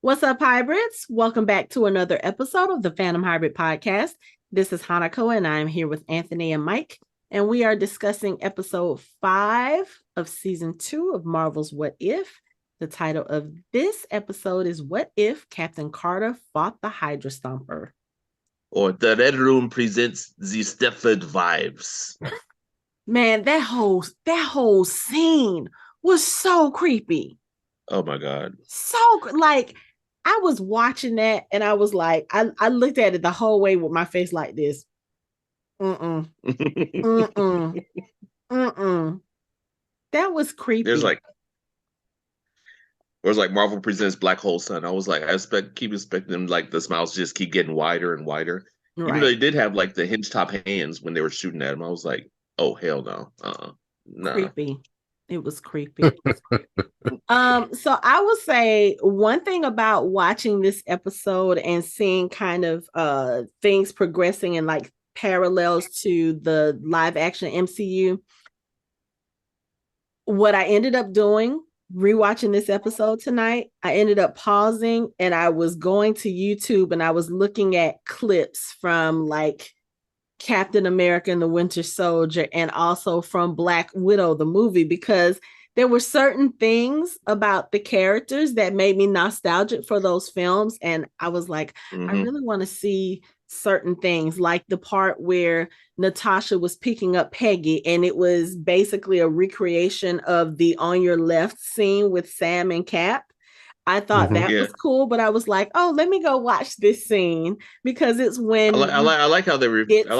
What's up, hybrids? Welcome back to another episode of the Phantom Hybrid Podcast. This is Hanako, and I'm here with Anthony and Mike, and we are discussing episode 5 of season 2 of Marvel's What If. The title of this episode is What If Captain Carter Fought the Hydra Stomper? Or the Red Room presents the Stepford vibes. Man, that whole scene was so creepy. Oh my god. I was watching that and I was like, I looked at it the whole way with my face like this. Mm-mm. Mm-mm. Mm-mm. That was creepy. There's like Marvel presents Black Hole Sun. I was like, keep expecting them like the smiles just keep getting wider and wider. Right. Even though they did have like the hinge top hands when they were shooting at him, I was like, oh hell no. No. Creepy. It was creepy. So I would say one thing about watching this episode and seeing kind of things progressing and like parallels to the live action MCU, what I ended up doing rewatching this episode tonight, I ended up pausing and I was going to YouTube and I was looking at clips from like Captain America and the Winter Soldier and also from Black Widow, the movie, because there were certain things about the characters that made me nostalgic for those films. And I was like, I really want to see certain things, like the part where Natasha was picking up Peggy, and it was basically a recreation of the On Your Left scene with Sam and Cap. I thought that was cool, but I was like, "Oh, let me go watch this scene because it's when I like how they flipped it. I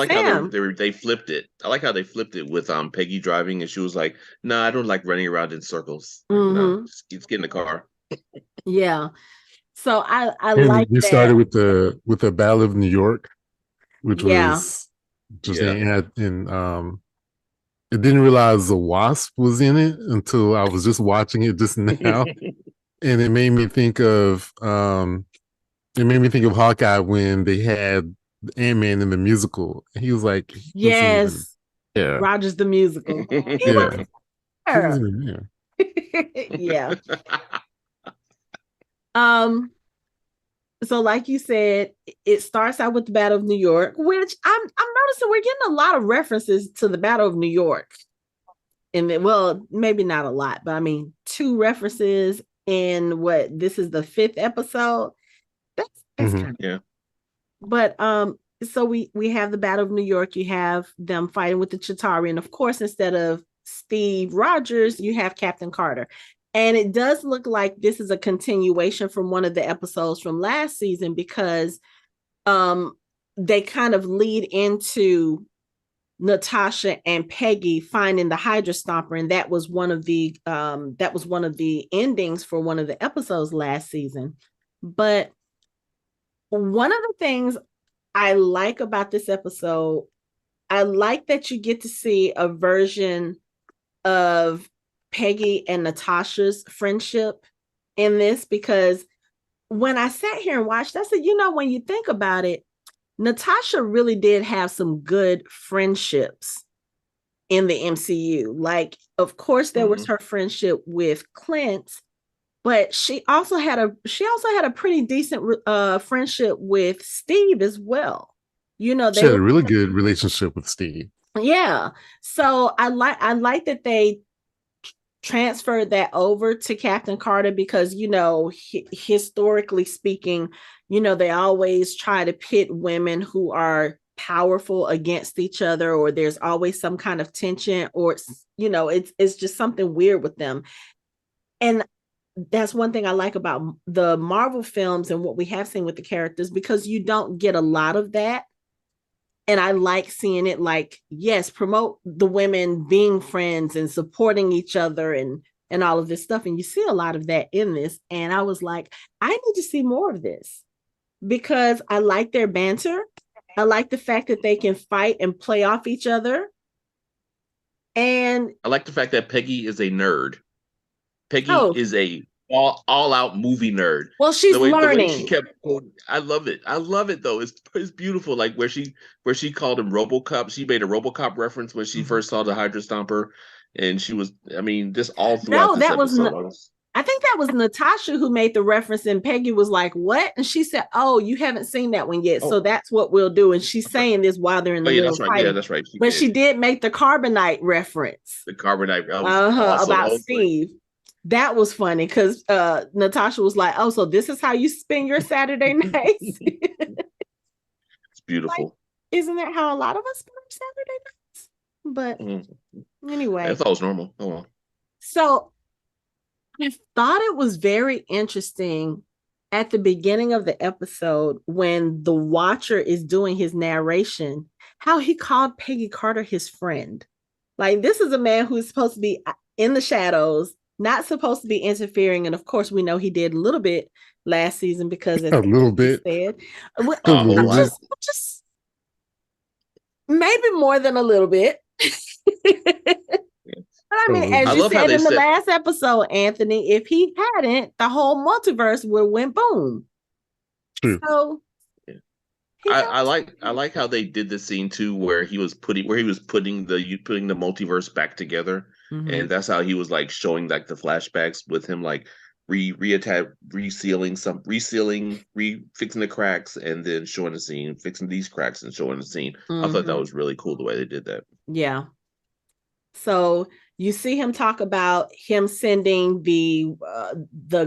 like how they flipped it with Peggy driving, and she was like, "No, I don't like running around in circles. Just get in the car." Yeah, so I like you that. Started with the Battle of New York, which was just and I didn't realize the Wasp was in it until I was just watching it just now. And it made me think of Hawkeye when they had Ant-Man in the musical. He was like, Rogers the musical. Yeah. So like you said, it starts out with the Battle of New York, which I'm noticing we're getting a lot of references to the Battle of New York. And well, maybe not a lot, but I mean 2 references in what this is the 5th episode. That's kind of But so we have the Battle of New York. You have them fighting with the Chitauri, and of course, instead of Steve Rogers, you have Captain Carter. And it does look like this is a continuation from one of the episodes from last season because they kind of lead into Natasha and Peggy finding the Hydra Stomper, and that was one of the endings for one of the episodes last season. But one of the things I like about this episode, I like that you get to see a version of Peggy and Natasha's friendship in this, because when I sat here and watched, I said, when you think about it, Natasha really did have some good friendships in the MCU. Like, of course, there was her friendship with Clint, but she also had a pretty decent friendship with Steve as well. She had a really good relationship with Steve. Yeah. So I like that they transferred that over to Captain Carter because, historically speaking, they always try to pit women who are powerful against each other, or there's always some kind of tension, or, it's just something weird with them. And that's one thing I like about the Marvel films and what we have seen with the characters, because you don't get a lot of that. And I like seeing it, like, yes, promote the women being friends and supporting each other and all of this stuff. And you see a lot of that in this. And I was like, I need to see more of this because I like their banter. I like the fact that they can fight and play off each other. And I like the fact that Peggy is a nerd. Peggy is a all out movie nerd. Well, she's learning. The way she kept going, I love it. I love it though. It's beautiful. Like where she called him RoboCop. She made a RoboCop reference when she first saw the Hydra Stomper, and she was. I mean, just all throughout this episode. I think that was Natasha who made the reference, and Peggy was like, "What?" And she said, "Oh, you haven't seen that one yet, so that's what we'll do." And she's saying this while they're in the middle of fighting. Yeah, that's right. She did make the carbonite reference. The carbonite, that was awesome. About Steve. That was funny because Natasha was like, "Oh, so this is how you spend your Saturday nights." It's beautiful. Like, isn't that how a lot of us spend our Saturday nights? But anyway, I thought it was normal. Oh well. So I thought it was very interesting at the beginning of the episode when the Watcher is doing his narration, how he called Peggy Carter his friend. Like, this is a man who's supposed to be in the shadows, not supposed to be interfering. And of course, we know he did a little bit last season because a little bit. Said, just maybe more than a little bit. But I mean, as you said in the last episode, Anthony, if he hadn't, the whole multiverse would have went boom. True. So I like how they did the scene too, where he was putting the multiverse back together, and that's how he was like showing like the flashbacks with him like fixing the cracks, and then showing the scene, fixing these cracks and showing the scene. I thought that was really cool the way they did that. Yeah. So you see him talk about him sending the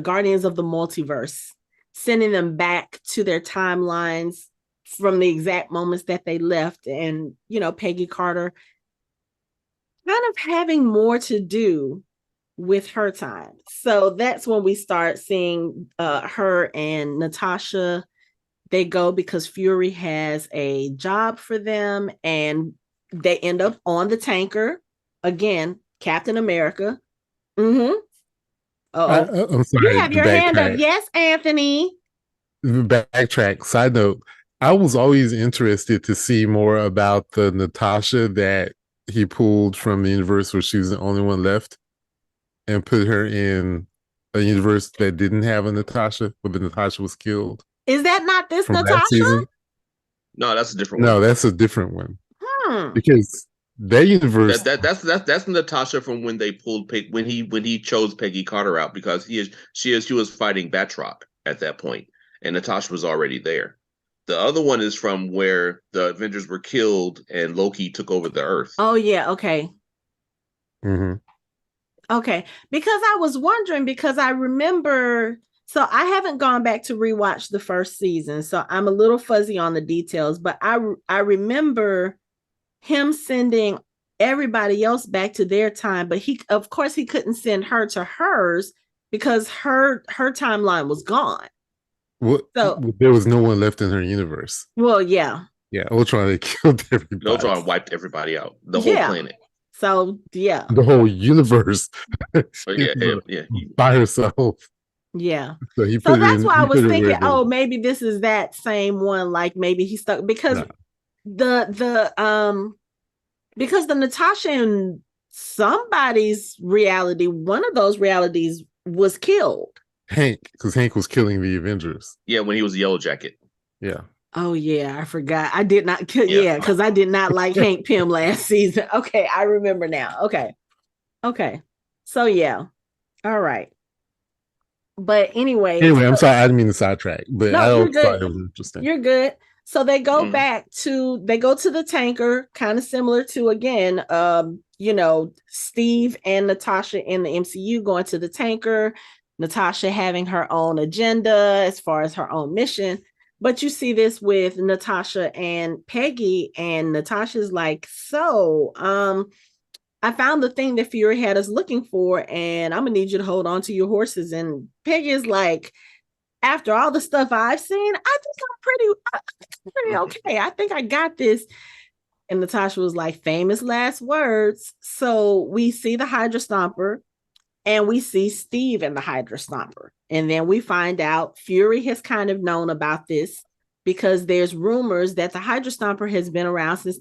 Guardians of the Multiverse, sending them back to their timelines from the exact moments that they left. And, Peggy Carter kind of having more to do with her time. So that's when we start seeing her and Natasha. They go because Fury has a job for them, and they end up on the tanker. Again, Captain America. I'm sorry. You have your hand up. Yes, Anthony. Backtrack. Side note, I was always interested to see more about the Natasha that he pulled from the universe where she was the only one left and put her in a universe that didn't have a Natasha, where the Natasha was killed. Is that not this Natasha? No, that's a different one. No, that's a different one. Because that universe that's Natasha from when they pulled when he chose Peggy Carter out, because she was fighting Batroc at that point, and Natasha was already there. The other one is from where the Avengers were killed and Loki took over the Earth. Oh yeah, okay. Okay, because I was wondering, because I remember, so I haven't gone back to rewatch the first season, so I'm a little fuzzy on the details, but I remember him sending everybody else back to their time, but of course he couldn't send her to hers because her timeline was gone. So there was no one left in her universe. Well, yeah. Yeah, Ultron killed everybody. Ultron wiped everybody out. The whole planet. So yeah. The whole universe. Yeah. By herself. Yeah. So that's why I was thinking, maybe this is that same one. Like maybe he stuck because because the Natasha in somebody's reality, one of those realities was killed. Hank, because Hank was killing the Avengers. Yeah, when he was the Yellow Jacket. Yeah. Oh yeah, I forgot. I did not kill. Yeah, because I did not like Hank Pym last season. Okay, I remember now. Okay. So yeah, all right. But anyway, I'm sorry, I didn't mean to sidetrack, but I thought it was interesting. You're good. So they go back to the tanker, kind of similar to again, Steve and Natasha in the MCU going to the tanker. Natasha having her own agenda as far as her own mission. But you see this with Natasha and Peggy, and Natasha's like, so I found the thing that Fury had us looking for, and I'm gonna need you to hold on to your horses. And Peggy is like, after all the stuff I've seen, I think I'm pretty okay. I think I got this. And Natasha was like, famous last words. So we see the Hydra Stomper. And we see Steve in the Hydra Stomper. And then we find out Fury has kind of known about this because there's rumors that the Hydra Stomper has been around since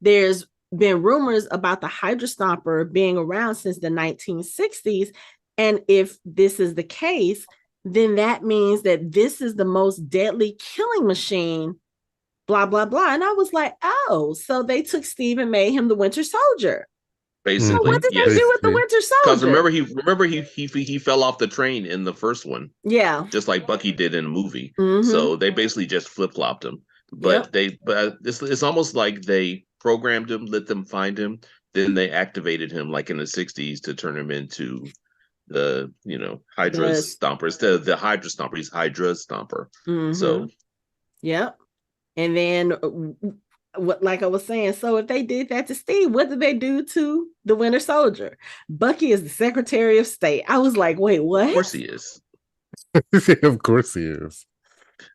there's been rumors about the Hydra Stomper being around since the 1960s. And if this is the case, then that means that this is the most deadly killing machine, blah, blah, blah. And I was like, oh, so they took Steve and made him the Winter Soldier. So what did they do with the Winter Because Soldier? remember he fell off the train in the first one. Yeah. Just like Bucky did in the movie. Mm-hmm. So they basically just flip-flopped him. But it's almost like they programmed him, let them find him, then they activated him like in the 60s to turn him into the Hydra Stomper. Instead of the Hydra Stomper, he's Hydra Stomper. Mm-hmm. So and then what, like I was saying, so if they did that to Steve, what did they do to the Winter Soldier? Bucky is the Secretary of State. I was like, wait, what? Of course he is. Of course he is.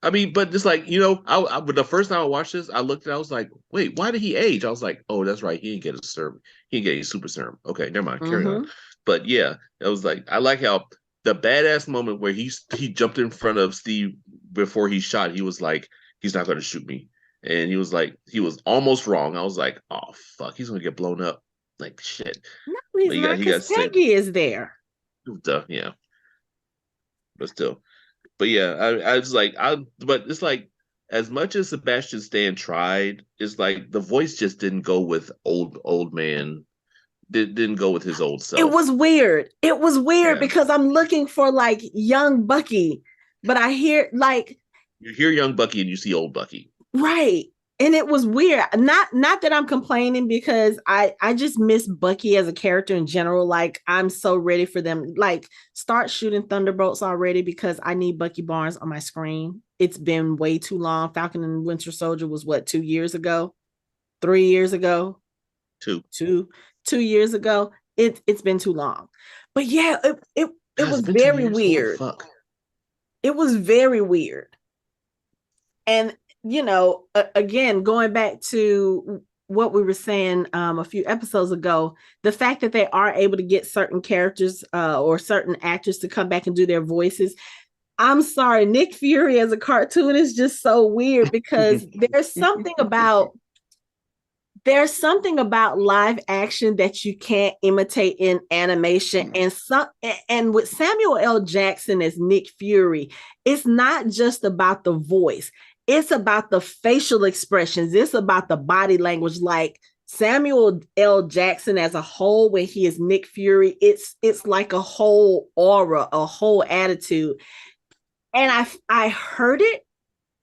I mean, but just like, but the first time I watched this, I looked at it, I was like, wait, why did he age? I was like, oh, that's right. He didn't get a serum. He didn't get a super serum. Okay, never mind. Carry on. But yeah, it was like, I like how the badass moment where he jumped in front of Steve before he shot, he was like, he's not going to shoot me. And he was like, he was almost wrong. I was like, oh, fuck, he's going to get blown up. Like, shit. No, he's not, because Peggy is there. Yeah. But still. But yeah, I was like, but it's like, as much as Sebastian Stan tried, it's like the voice just didn't go with old man. Didn't go with his old self. It was weird. Because I'm looking for like young Bucky, but I hear like you hear young Bucky and you see old Bucky. Right. And it was weird. Not that I'm complaining, because I just miss Bucky as a character in general. Like, I'm so ready for them. Like, start shooting Thunderbolts already, because I need Bucky Barnes on my screen. It's been way too long. Falcon and Winter Soldier was what, 2 years ago? 3 years ago? 2 years ago. It's been too long. But yeah, it was very weird. Fuck. It was very weird. And again, going back to what we were saying a few episodes ago, the fact that they are able to get certain characters or certain actors to come back and do their voices. I'm sorry, Nick Fury as a cartoon is just so weird, because there's something about live action that you can't imitate in animation. And with Samuel L. Jackson as Nick Fury, it's not just about the voice. It's about the facial expressions. It's about the body language. Like Samuel L. Jackson as a whole, when he is Nick Fury, it's like a whole aura, a whole attitude. And I heard it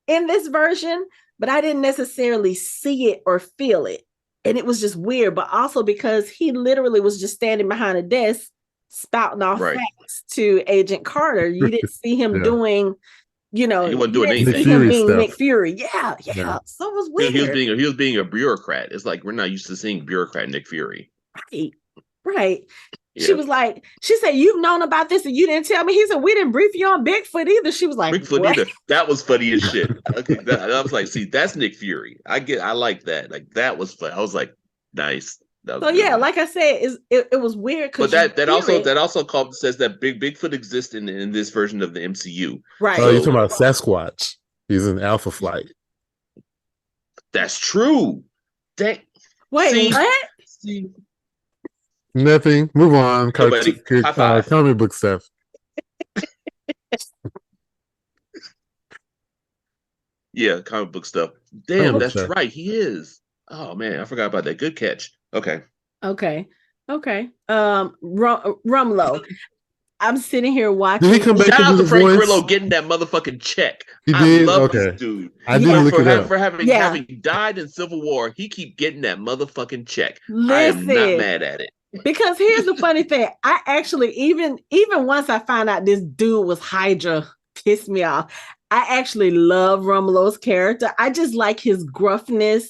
in this version, but I didn't necessarily see it or feel it. And it was just weird, but also because he literally was just standing behind a desk spouting off facts to Agent Carter. You didn't see him doing, he wasn't doing anything. Him being Nick Fury. Yeah. So it was weird. He was being a bureaucrat. It's like, we're not used to seeing bureaucrat Nick Fury. Right. Yeah. She said, you've known about this and you didn't tell me. He said, we didn't brief you on Bigfoot either. She was like, Bigfoot either. That was funny as shit. Okay, I was like, see, that's Nick Fury. I like that. Like, that was fun. I was like, nice. So yeah, like I said, it was weird. But that also says that Bigfoot exists in this version of the MCU. Right. Oh, you're talking about Sasquatch. He's in Alpha Flight. That's true. Wait, what? See? Nothing. Move on. Comic book stuff. Yeah, comic book stuff. Damn, that's right. He is. Oh man, I forgot about that. Good catch. Okay. Rumlow. I'm sitting here watching. Did he come back Shout out to Frank voice? Grillo getting that motherfucking check. He did? I love this dude. I didn't look it up. For having died in Civil War, he keep getting that motherfucking check. Listen, I am not mad at it. Because here's the funny thing. I actually, even once I found out this dude was Hydra, pissed me off. I actually love Rumlow's character. I just like his gruffness.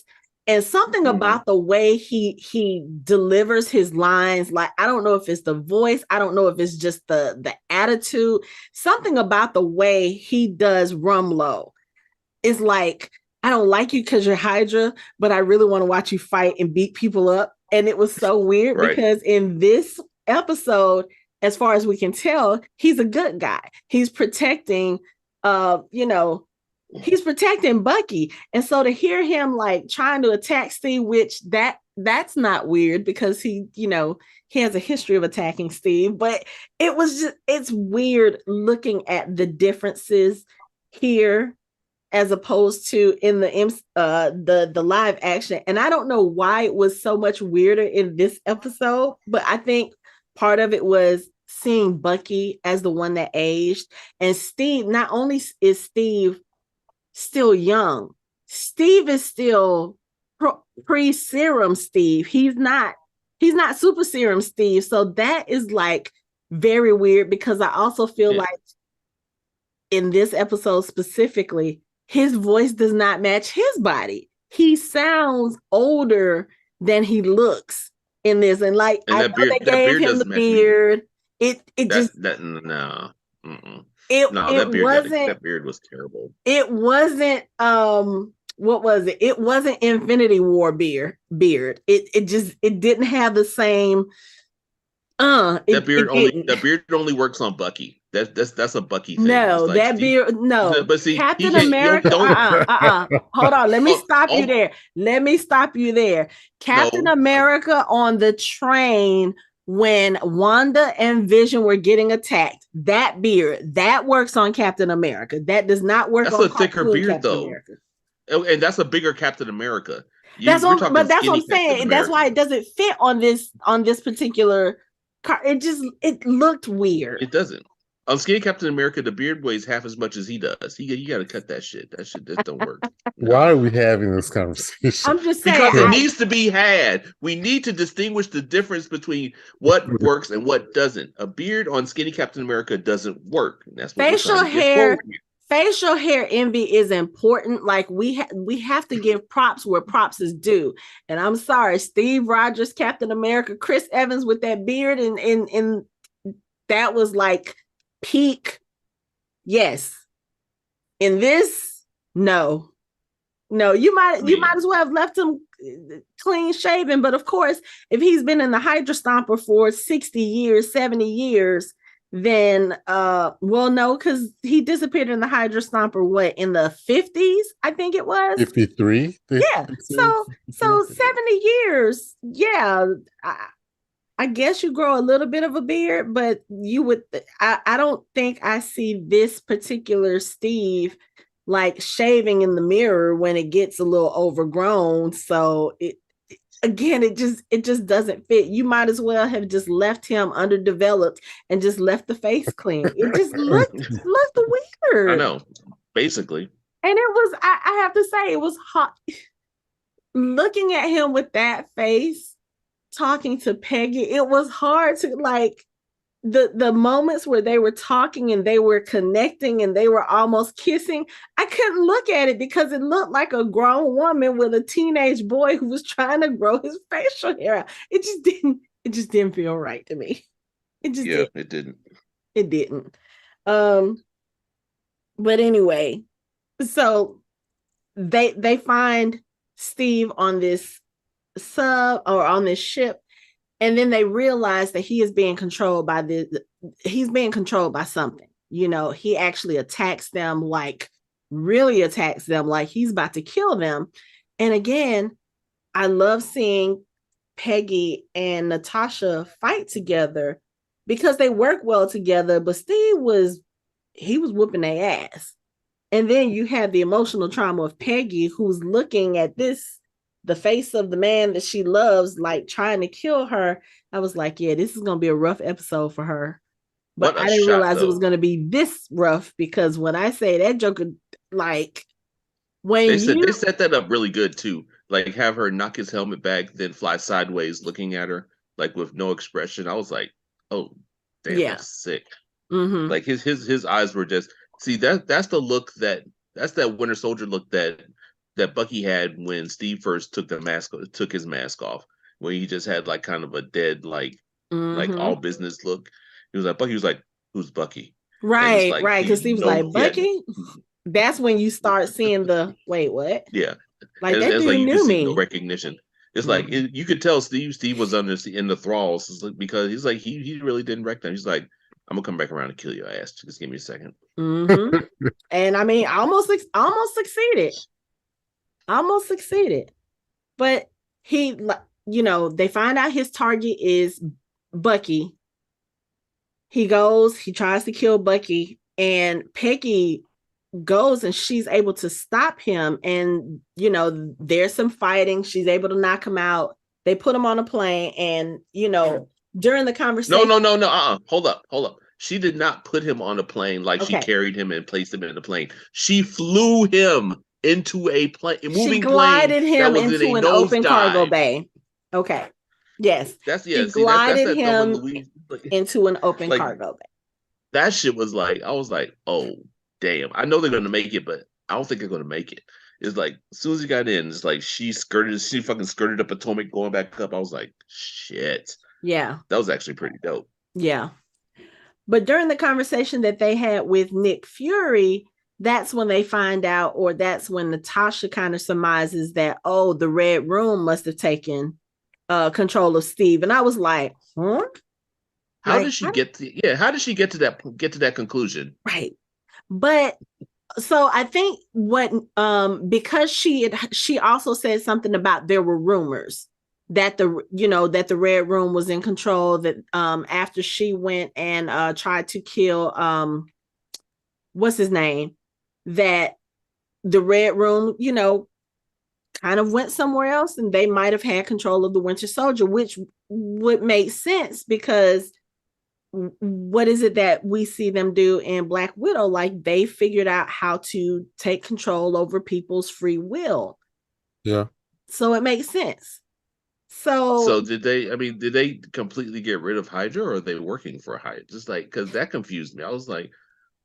And something about the way he delivers his lines, like, I don't know if it's the voice, I don't know if it's just the attitude. Something about the way he does Rumlow is like, I don't like you because you're Hydra, but I really want to watch you fight and beat people up. And it was so weird because in this episode, as far as we can tell, he's a good guy. He's protecting, he's protecting Bucky. And so to hear him like trying to attack Steve, which that's not weird because he has a history of attacking Steve, but it's weird looking at the differences here as opposed to in the live action. And I don't know why it was so much weirder in this episode, but I think part of it was seeing Bucky as the one that aged. And Steve, not only is Steve still young, Steve is still pre-serum Steve. He's not super serum Steve. So that is like very weird, because I also feel like in this episode specifically, his voice does not match his body. He sounds older than he looks in this. And like, and I know they gave him the beard. It just no. Mm-mm. That beard was terrible. It wasn't what was it? It wasn't Infinity War beard. It didn't have the same that beard only works on Bucky. That's a Bucky thing. No, like that beard. No, but see, Captain America. Hold on. Let me stop you there. Let me stop you there. Captain America on the train when Wanda and Vision were getting attacked. That beard that works on Captain America. That does not work. That's on a thicker beard, Captain though. America. And that's a bigger Captain America. That's what I'm saying. That's why it doesn't fit on this particular car. It looked weird. It doesn't. On Skinny Captain America, the beard weighs half as much as he does. You got to cut that shit. That don't work. No. Why are we having this conversation? I'm just saying. Because it needs to be had. We need to distinguish the difference between what works and what doesn't. A beard on Skinny Captain America doesn't work. That's what facial hair envy is important. Like we have to give props where props is due. And I'm sorry, Steve Rogers, Captain America, Chris Evans with that beard, and that was like peak. Yes. In this, no, you might as well have left him clean shaven. But of course, if he's been in the Hydra Stomper for 60 years, 70 years, then no, because he disappeared in the Hydra Stomper in the 50s, I think it was 53. Yeah, so 70 years. Yeah, I guess you grow a little bit of a beard, but you would. I don't think I see this particular Steve like shaving in the mirror when it gets a little overgrown. So it just doesn't fit. You might as well have just left him underdeveloped and just left the face clean. It just looked weird. I know, basically. And it was. I have to say, it was hot looking at him with that face. Talking to Peggy, it was hard to like the moments where they were talking and they were connecting and they were almost kissing. I couldn't look at it because it looked like a grown woman with a teenage boy who was trying to grow his facial hair out. It just didn't feel right to me. It didn't. It didn't. But anyway, so they find Steve on this sub or on this ship, and then they realize that he is being controlled by he's being controlled by something. He actually attacks them, like really attacks them, like he's about to kill them. And again, I love seeing Peggy and Natasha fight together because they work well together, but Steve was whooping their ass. And then you have the emotional trauma of Peggy, who's looking at the face of the man that she loves, like trying to kill her. I was like, yeah, this is going to be a rough episode for her. But I didn't realize it was going to be this rough, because when I say that Joker, like when they set that up really good too. Like have her knock his helmet back, then fly sideways looking at her, like with no expression. I was like, oh, damn, that's sick. Mm-hmm. Like his eyes were just, see, that's the look that's that Winter Soldier look that Bucky had when Steve first took his mask off, when he just had like kind of a dead, like all business look. He was like, Bucky was like, who's Bucky? Right, like, right. Because he was like, Bucky? That's when you start seeing the, wait, what? Yeah. Like that dude like, knew me. No recognition. It's like, you could tell Steve was in the thralls, because he's like, he really didn't recognize. He's like, I'm going to come back around and kill your ass. Just give me a second. Mm-hmm. And I mean, almost succeeded. But he, they find out his target is Bucky. He tries to kill Bucky, and Peggy goes and she's able to stop him, and there's some fighting. She's able to knock him out. They put him on a plane, and during the conversation, no. Hold up. She did not put him on a plane like she carried him and placed him in the plane. She flew him into a plane, she glided him into an open cargo bay. Okay. Yes. She glided him into an open cargo bay. That shit was like, I was like, oh, damn. I know they're going to make it, but I don't think they're going to make it. It's like, as soon as he got in, it's like she fucking skirted up Atomic going back up. I was like, shit. Yeah. That was actually pretty dope. Yeah. But during the conversation that they had with Nick Fury, that's when they find out, or that's when Natasha kind of surmises that, oh, the Red Room must have taken control of Steve. And I was like, huh? How did she get to that conclusion? Right. But so I think what because she also said something about there were rumors that the Red Room was in control, that after she went and tried to kill what's his name, that the Red Room kind of went somewhere else, and they might have had control of the Winter Soldier, which would make sense, because what is it that we see them do in Black Widow? Like, they figured out how to take control over people's free will. Yeah. So it makes sense. So did they completely get rid of Hydra, or are they working for Hydra? Just like, because that confused me. I was like,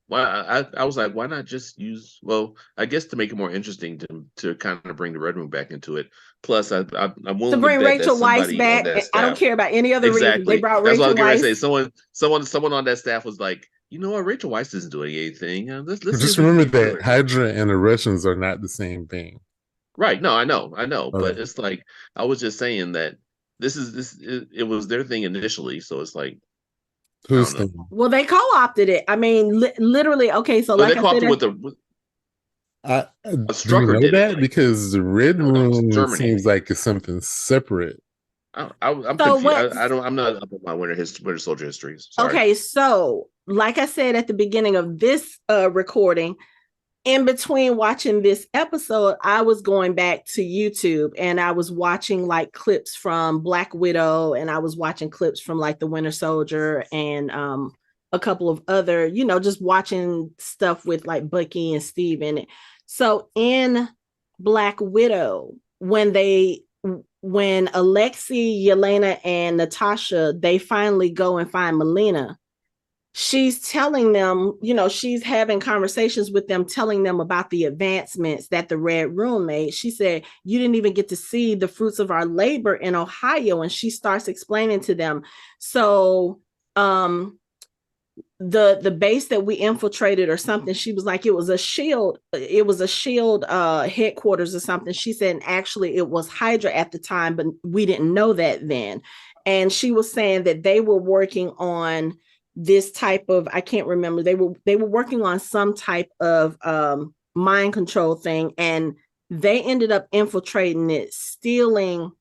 why? I was like, why not just use? Well, I guess to make it more interesting, to kind of bring the Red Room back into it. Plus, I'm willing to bring bet Rachel Weisz back. I don't care about any other reason. They brought Rachel Weisz. That's what I was going to say. Someone on that staff was like, you know what, Rachel Weisz isn't doing anything. Let's just remember that Hydra and the Russians are not the same thing. Right. No, I know. Okay. But it's like, I was just saying that it was their thing initially. So it's like, who's thing? Well, they co-opted it. I mean, literally. Okay. So like, they co-opted with the do you know that? Because the Red Room seems like it's something separate. I'm confused. I'm not up on my Winter Soldier history. Sorry. Okay. So like I said at the beginning of this recording, in between watching this episode, I was going back to YouTube, and I was watching like clips from Black Widow, and I was watching clips from like the Winter Soldier, and a couple of other, just watching stuff with like Bucky and Steve in it. So in Black Widow, when Alexei, Yelena, and Natasha, they finally go and find Melina, she's telling them, she's having conversations with them, telling them about the advancements that the Red Room made. She said, you didn't even get to see the fruits of our labor in Ohio. And she starts explaining to them. So the base that we infiltrated or something, she was like, it was a shield headquarters or something. She said, actually it was Hydra at the time, but we didn't know that then. And she was saying that they were working on this type of, I can't remember, they were working on some type of mind control thing, and they ended up infiltrating it, stealing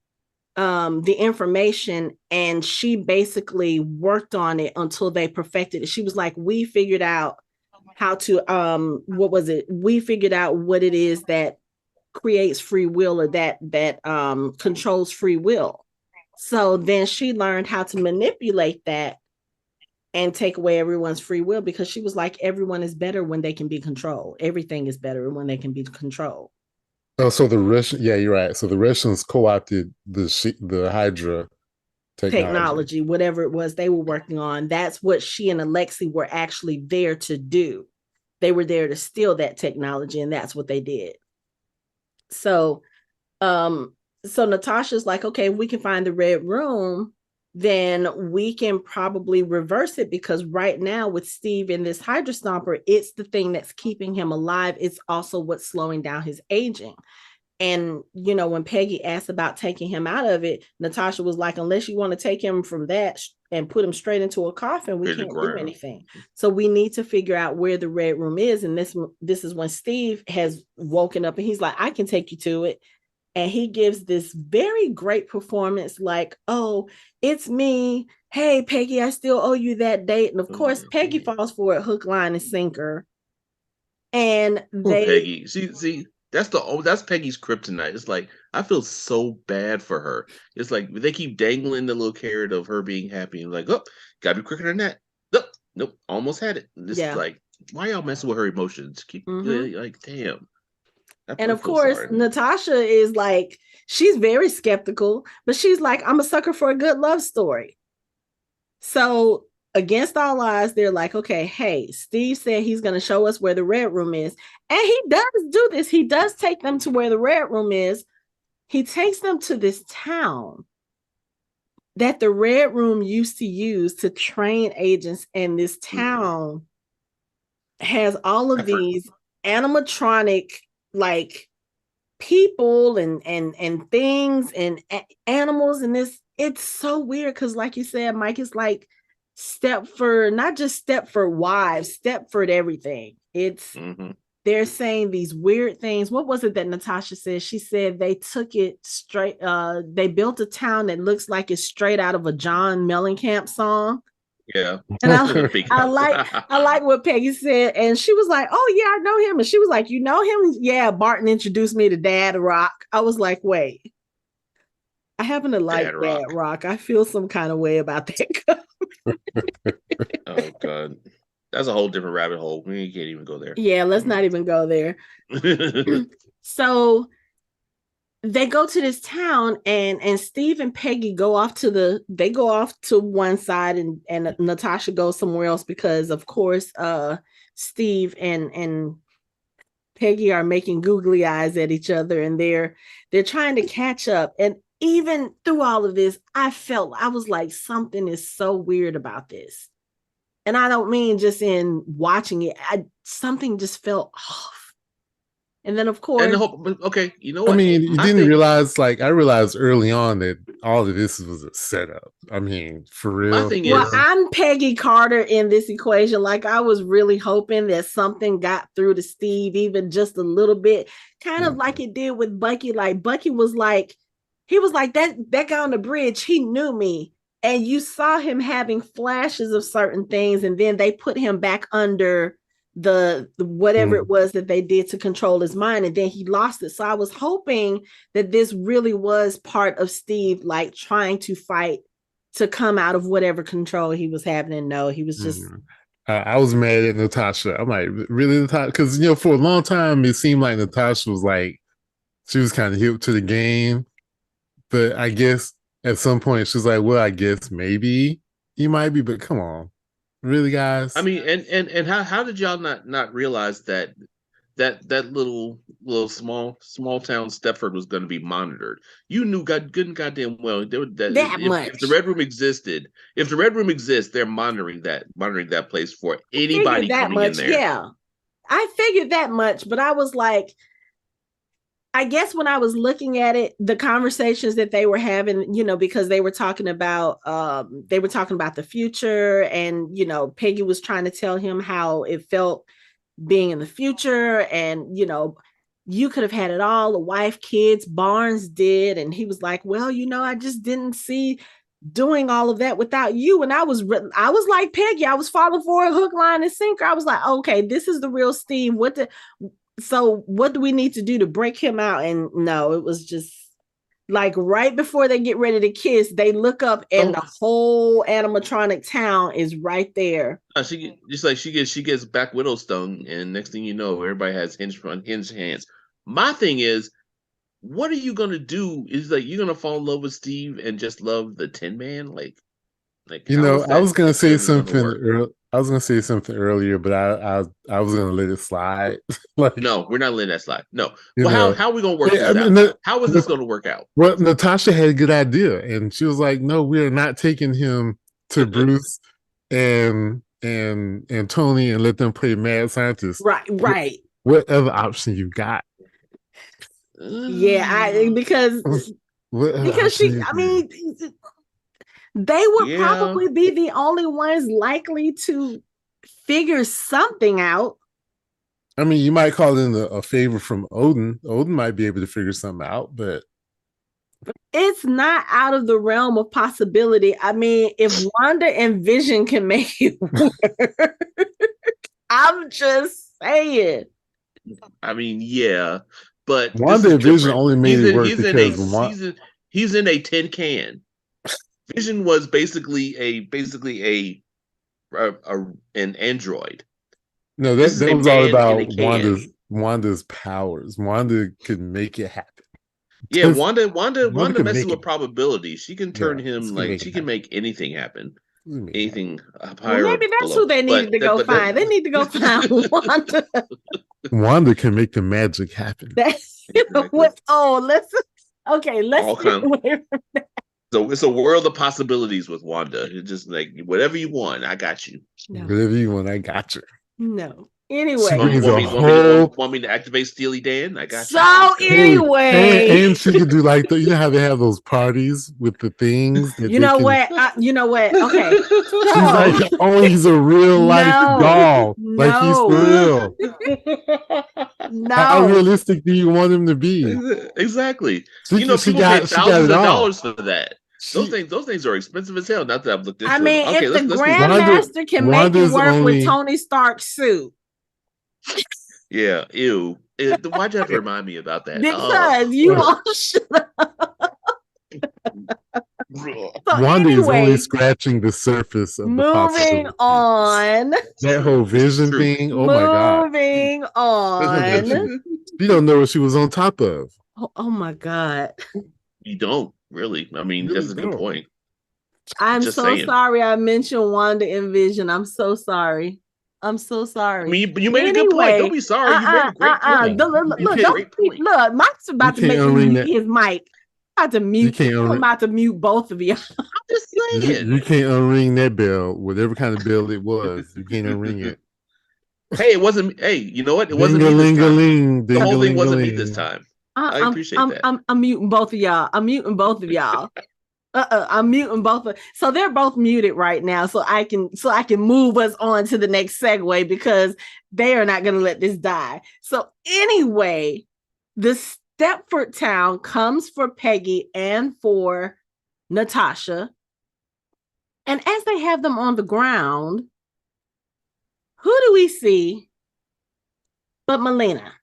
the information, and she basically worked on it until they perfected it. She was like, we figured out how to we figured out what it is that creates free will, or that controls free will. So then she learned how to manipulate that and take away everyone's free will, because she was like, everyone is better when they can be controlled. Everything is better when they can be controlled. Oh, so the Russian, yeah, you're right. So the Russians co-opted the Hydra technology, whatever it was they were working on. That's what she and Alexei were actually there to do. They were there to steal that technology, and that's what they did. So Natasha's like, okay, if we can find the Red Room, then we can probably reverse it, because right now with Steve and this Hydra Stomper, it's the thing that's keeping him alive. It's also what's slowing down his aging. And, when Peggy asked about taking him out of it, Natasha was like, unless you want to take him from that and put him straight into a coffin, we can't do anything. So we need to figure out where the Red Room is. And this is when Steve has woken up, and he's like, I can take you to it. And he gives this very great performance, like, oh, it's me. Hey, Peggy, I still owe you that date. And of course, Peggy falls for it, hook, line, and sinker. And they Peggy. See, that's Peggy's kryptonite. It's like I feel so bad for her. It's like they keep dangling the little carrot of her being happy and like, oh, gotta be quicker than that. Nope, nope, almost had it. This like, why y'all messing with her emotions? Keep like, damn. And of course, sorry. Natasha is like, she's very skeptical, but she's like, I'm a sucker for a good love story. So against all odds, they're like, okay, hey, Steve said he's going to show us where the red room is. And he does do this. He does take them to where the red room is. He takes them to this town that the red room used to use to train agents. And this town has all of these animatronic, like, people and things and animals. And this, it's so weird because, like you said, Mike, is like Stepford, not just Stepford Wives, Stepford everything. It's they're saying these weird things. What was it that Natasha said? She said they took it straight. They built a town that looks like it's straight out of a John Mellencamp song. Yeah. And I like what Peggy said. And she was like, oh yeah, I know him. And she was like, you know him? Yeah, Barton introduced me to Dad Rock. I was like, wait, I happen to like Dad Rock. I feel some kind of way about that. Oh God. That's a whole different rabbit hole. We can't even go there. Yeah, let's not even go there. So they go to this town, and Steve and Peggy go off to one side, and Natasha goes somewhere else because, of course, Steve and Peggy are making googly eyes at each other, and they're trying to catch up. And even through all of this, I was like, something is so weird about this. And I don't mean just in watching it. Something just felt off. And then, of course, okay, you know what? I mean, you didn't realize, like, I realized early on that all of this was a setup. I mean, for real. Well, I'm Peggy Carter in this equation. Like, I was really hoping that something got through to Steve, even just a little bit, kind of like it did with Bucky. Like, Bucky was like, that guy on the bridge, he knew me. And you saw him having flashes of certain things, and then they put him back under the whatever it was that they did to control his mind, and then he lost it. So I was hoping that this really was part of Steve, like, trying to fight to come out of whatever control he was having. And no, he was just I was mad at Natasha. I'm like, really, Natasha? Because, you know, for a long time it seemed like Natasha was like, she was kind of hip to the game, but I guess at some point she's like, well, I guess maybe he might be, but come on. Really, guys? I mean, and how did y'all not realize that little small town Stepford was going to be monitored? You knew good and goddamn well if the Red Room existed, they're monitoring that place for anybody coming in there. Yeah, I figured that much, but I was like, I guess when I was looking at it, the conversations that they were having, you know, because they were talking about the future, and, you know, Peggy was trying to tell him how it felt being in the future, and, you know, you could have had it all, a wife, kids, Barnes did. And he was like, well, you know, I just didn't see doing all of that without you. And I was like Peggy, I was falling for a hook, line, and sinker. I was like, okay, this is the real Steve. So what do we need to do to break him out? And no, it was just like right before they get ready to kiss, they look up and the whole animatronic town is right there. She gets Black Widow stone, and next thing you know, everybody has hinged hands. My thing is, what are you gonna do? Is like you're gonna fall in love with Steve and just love the Tin Man? Like you know, I was gonna say something. I was gonna say something earlier, but I was gonna let it slide. Like, no, we're not letting that slide. No. Well, how are we gonna work this out? How is this gonna work out? Well, Natasha had a good idea, and she was like, "No, we are not taking him to Bruce and Tony and let them play mad scientists." Right. What other option you got? Yeah, because she, I mean, they would probably be the only ones likely to figure something out. I mean, you might call in a favor from Odin. Odin might be able to figure something out, but it's not out of the realm of possibility. I mean, if Wanda and Vision can make it work, I'm just saying. I mean, yeah, but this is WandaVision different. only made it work because He's in a tin can. Vision was basically an android. no, This is that a was all man in a about can. Wanda's powers. Wanda could make it happen. Yeah, Just- Wanda could messes make with it. probability. She can turn Yeah, him she can make anything happen. Anything Well, higher or maybe that's who below. they needed to go find. They need to go find Wanda. Wanda can make the magic happen. That's exactly. let's All get kind. away. So it's a world of possibilities with Wanda. It's just like whatever you want, I got you. No. Whatever you want, I got you. No. Anyway, want me to activate Steely Dan? I got you. So anyway, and she could do like you know how they have those parties with the things that you know what? Okay, she's like, oh, he's a real life doll. Like he's for real. No. How realistic do you want him to be? Exactly. People pay thousands of dollars for that. Those things are expensive as hell. Not that I've looked into. I mean, okay, if the Grandmaster can make it work with Tony Stark's suit. Yeah, ew. Why'd you have to remind me about that? Because you all should Wanda is only scratching the surface of the moving on. That whole vision thing. Oh my god. Moving on. You don't know what she was on top of. Oh my god. You don't really. I mean, that's a good point. I'm so sorry I mentioned Wanda and Vision. I'm so sorry. I'm so sorry. I mean, you made a good point. Don't be sorry. You made a great point. Look, Mike's about to make me mute his mic. I'm about to mute both of you. I'm just saying. You can't unring that bell, whatever kind of bell it was. You can't unring it. Hey, it wasn't. Hey, you know what? It wasn't me this time. The whole thing wasn't me this time. I appreciate that. I'm muting both of y'all. I'm muting both of y'all. I'm muting both of, so they're both muted right now, so I can move us on to the next segue because they are not going to let this die. So anyway, the Stepford town comes for Peggy and for Natasha, and as they have them on the ground, who do we see but Melina?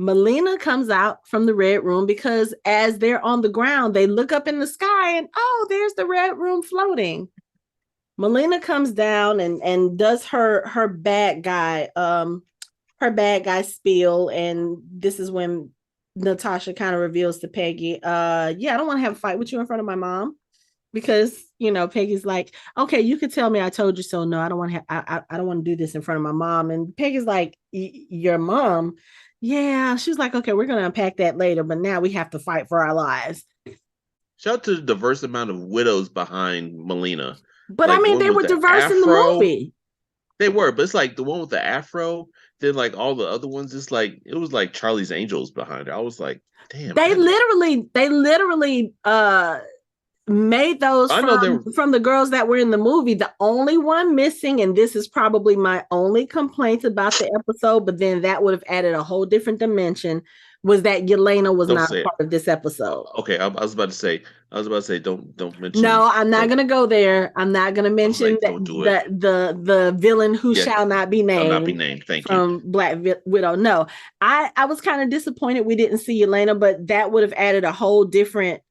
Melina comes out from the red room because as they're on the ground, they look up in the sky and, oh, there's the red room floating. Melina comes down and does her bad guy spiel. And this is when Natasha kind of reveals to Peggy, I don't want to have a fight with you in front of my mom. Because, Peggy's like, okay, you could tell me I told you so. No, I don't want to I don't want to do this in front of my mom. And Peggy's like, your mom? Yeah, she was like, okay, we're going to unpack that later, but now we have to fight for our lives. Shout out to the diverse amount of widows behind Melina. But like, I mean, they were diverse in the movie. They were, but it's like the one with the afro, then like all the other ones, it was like Charlie's Angels behind her. I was like, damn. They literally made those from the girls that were in the movie. The only one missing, and this is probably my only complaint about the episode, but then that would have added a whole different dimension, was that Yelena was not a part of this episode. Okay, I was about to say, don't mention. No, I'm not gonna go there. I'm not gonna mention the villain who shall not be named. Shall not be named. Thank you. From Black Widow. No, I was kind of disappointed we didn't see Yelena, but that would have added a whole different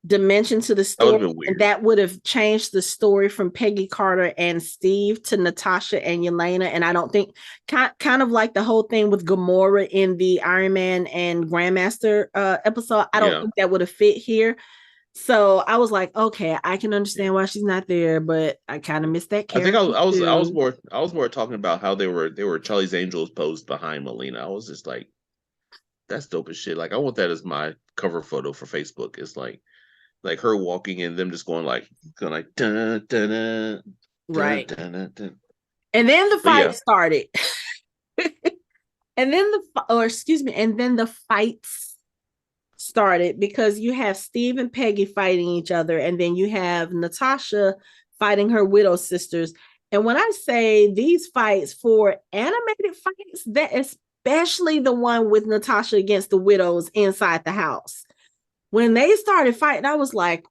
dimension to the story, and that would have changed the story from Peggy Carter and Steve to Natasha and Yelena. And I don't think kind of like the whole thing with Gamora in the Iron Man and Grandmaster episode. I don't think that would have fit here. So I was like, okay, I can understand why she's not there, but I kind of missed that character. I think I was more talking about how they were Charlie's Angels posed behind Melina. I was just like, that's dope as shit. Like, I want that as my cover photo for Facebook. It's like her walking and them just going like dun, dun, dun, right. Dun, dun, dun. And then the fight started. and then the fights started because you have Steve and Peggy fighting each other, and then you have Natasha fighting her widow sisters. And when I say these fights for animated fights, that especially the one with Natasha against the widows inside the house. When they started fighting, I was like,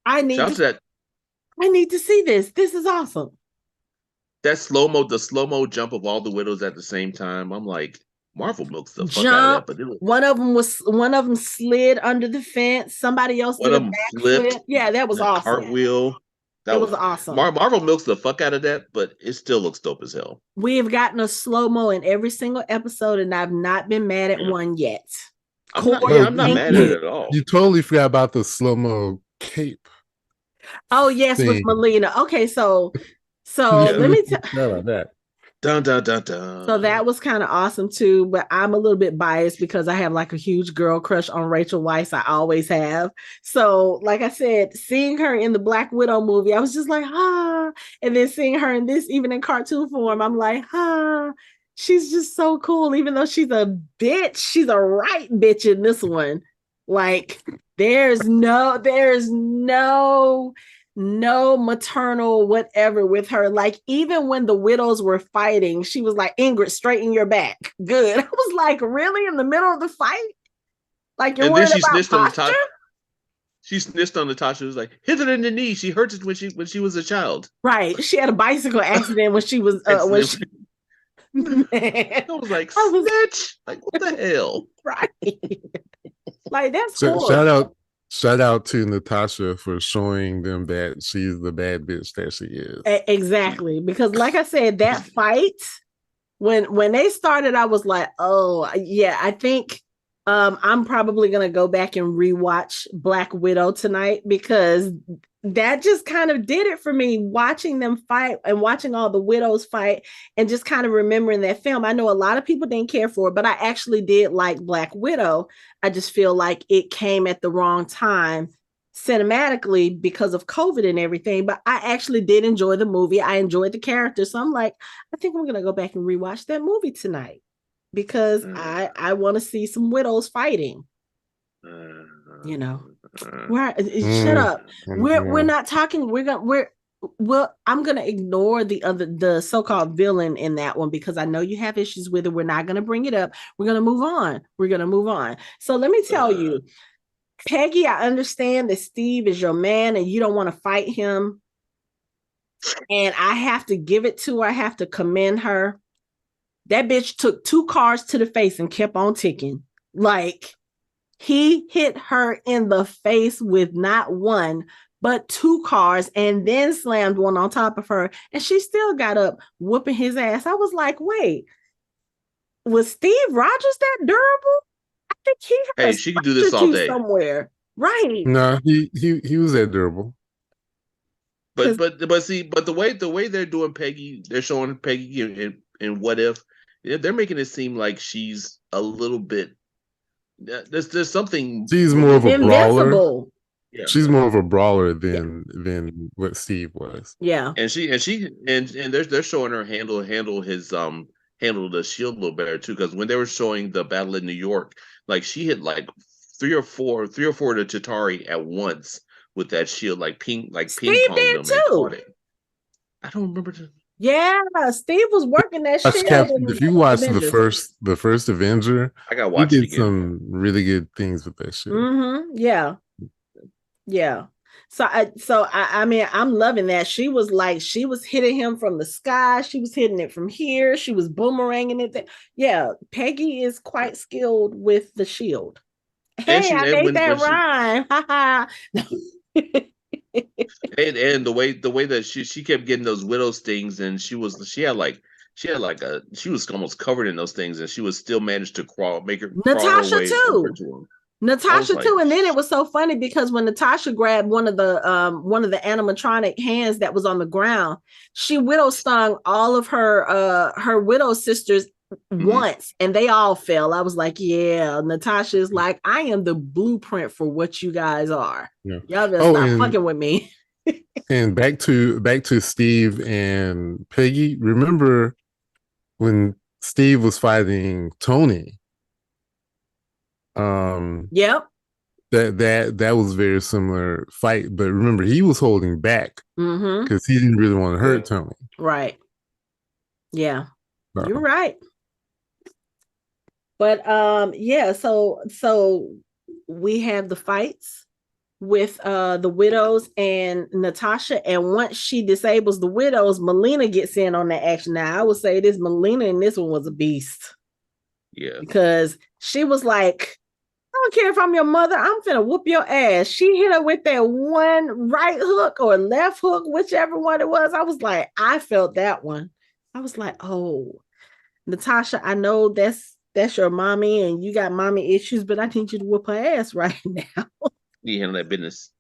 I need to see this. This is awesome. that the slow mo jump of all the widows at the same time. I'm like, Marvel milks the fuck out of that. Jump. But it was, One of them slid under the fence. Somebody else one did a of them backflip. flipped, Yeah, that was that awesome. cartwheel. It That was was awesome. Marvel milks the fuck out of that, but it still looks dope as hell. We have gotten a slow mo in every single episode, and I've not been mad at one yet. I'm not. Corey, Yeah, I'm not thank mad at you. it at all. You totally forgot about the slow mo cape. Oh yes, with thing. Melina. Okay, so Yeah. let me tell. About that. Dun dun dun dun. So that was kind of awesome too, but I'm a little bit biased because I have like a huge girl crush on Rachel Weisz. I always have. So, like I said, seeing her in the Black Widow movie, I was just like, ah. And then seeing her in this, even in cartoon form, I'm like, ah. She's just so cool. Even though she's a bitch, she's a right bitch in this one. Like, there's no maternal whatever with her. Like, even when the widows were fighting, she was like, Ingrid, straighten your back. Good. I was like, really? In the middle of the fight? Like, you're worried about posture? She snitched on Natasha. Was like, hit it in the knee. She hurt it when she was a child. Right. She had a bicycle accident when she was Man. I was like, snitch. Like, what the hell? Right. Like, that's cool. Shout out to Natasha for showing them that she's the bad bitch that she is. Exactly. Because like I said, that fight, when they started, I was like, oh yeah, I think I'm probably gonna go back and rewatch Black Widow tonight, because that just kind of did it for me, watching them fight and watching all the widows fight and just kind of remembering that film. I know a lot of people didn't care for it, but I actually did like Black Widow. I just feel like it came at the wrong time cinematically because of COVID and everything, but I actually did enjoy the movie. I enjoyed the character. So I'm like, I think I'm going to go back and rewatch that movie tonight because I want to see some widows fighting. You know, shut up. We're not talking. I'm gonna ignore the so-called villain in that one because I know you have issues with it. We're not gonna bring it up. We're gonna move on. So let me tell you, Peggy, I understand that Steve is your man and you don't want to fight him. And I have to give it to her. I have to commend her. That bitch took 2 cars to the face and kept on ticking. Like, he hit her in the face with not 1, but 2 cars and then slammed one on top of her. And she still got up whooping his ass. I was like, wait, was Steve Rogers that durable? I think he had she could do this all day somewhere. Right. No, he was that durable. But the way they're doing Peggy, they're showing Peggy in What If, they're making it seem like she's a little bit. There's something. She's more of a brawler. Yeah. She's more of a brawler than what Steve was. Yeah. And they're showing her handle the shield a little better too. Because when they were showing the battle in New York, like she hit like three or four to Chitauri at once with that shield, like ping pong them too. I don't remember. Yeah, Steve was working that shit. If you watch the first Avenger, I got watched. He did some really good things with that shit. Mm-hmm. Yeah. So I mean, I'm loving that. She was hitting him from the sky. She was hitting it from here. She was boomeranging it. Yeah, Peggy is quite skilled with the shield. Hey, I made that rhyme. and the way that she kept getting those widow stings, and she was almost covered in those things, and she was still managed to make her Natasha way too. Natasha too, and then it was so funny because when Natasha grabbed one of the animatronic hands that was on the ground, she widow stung all of her widow sisters once, and they all fell. I was like, yeah, Natasha is like, I am the blueprint for what you guys are. Yeah. Y'all just stop fucking with me. And back to Steve and Peggy. Remember when Steve was fighting Tony? Yep. That was a very similar fight, but remember he was holding back because he didn't really want to hurt Tony. Right. Yeah. You're right. But yeah, so we have the fights, with the widows and Natasha, and once she disables the widows, Melina gets in on that action. Now I would say this Melina in this one was a beast. Yeah. Because she was like, I don't care if I'm your mother, I'm finna whoop your ass. She hit her with that one right hook or left hook, whichever one it was. I was like, I felt that one. I was like, oh, Natasha, I know that's your mommy and you got mommy issues, but I need you to whoop her ass right now. You handle that business.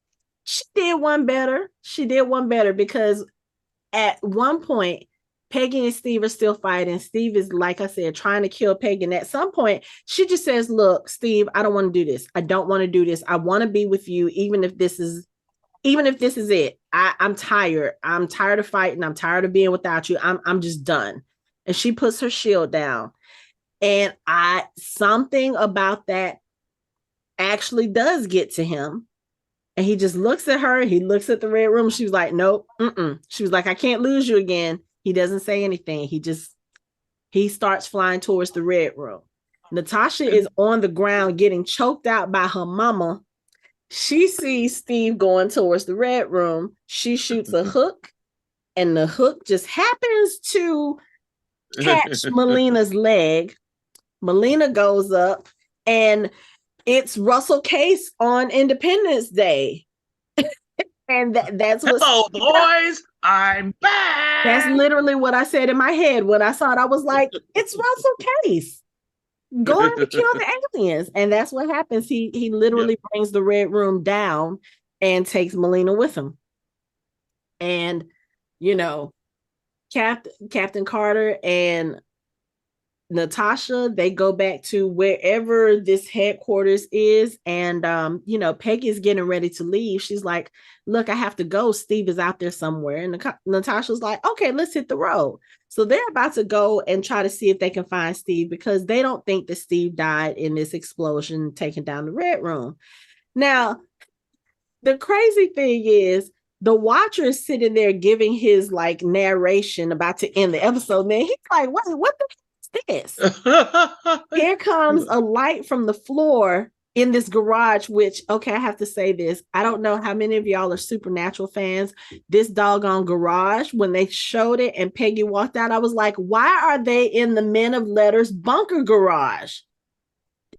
She did one better. She did one better because at one point, Peggy and Steve are still fighting. Steve is, like I said, trying to kill Peggy. And at some point, she just says, look, Steve, I don't want to do this. I don't want to do this. I want to be with you, even if this is it. I'm tired. I'm tired of fighting. I'm tired of being without you. I'm just done. And she puts her shield down. And something about that actually does get to him. And he just looks at her. He looks at the red room. She was like, nope. She was like, I can't lose you again. He doesn't say anything. He starts flying towards the red room. Natasha is on the ground getting choked out by her mama. She sees Steve going towards the red room. She shoots a hook, and the hook just happens to catch Melina's leg. Melina goes up, and it's Russell Case on Independence Day. And that's what. Hello, boys. I'm back. That's literally what I said in my head when I saw it. I was like, it's Russell Case going to kill the aliens. And that's what happens. He literally brings the red room down and takes Melina with him. And, Captain Carter and Natasha, they go back to wherever this headquarters is. And, Peggy's getting ready to leave. She's like, look, I have to go. Steve is out there somewhere. And Natasha's like, okay, let's hit the road. So they're about to go and try to see if they can find Steve because they don't think that Steve died in this explosion taking down the Red Room. Now, the crazy thing is, the Watcher is sitting there giving his narration about to end the episode. Man, he's like, what the this? Here comes a light from the floor in this garage, which, okay, I have to say this. I don't know how many of y'all are Supernatural fans. This doggone garage, when they showed it and Peggy walked out, I was like, why are they in the Men of Letters bunker garage?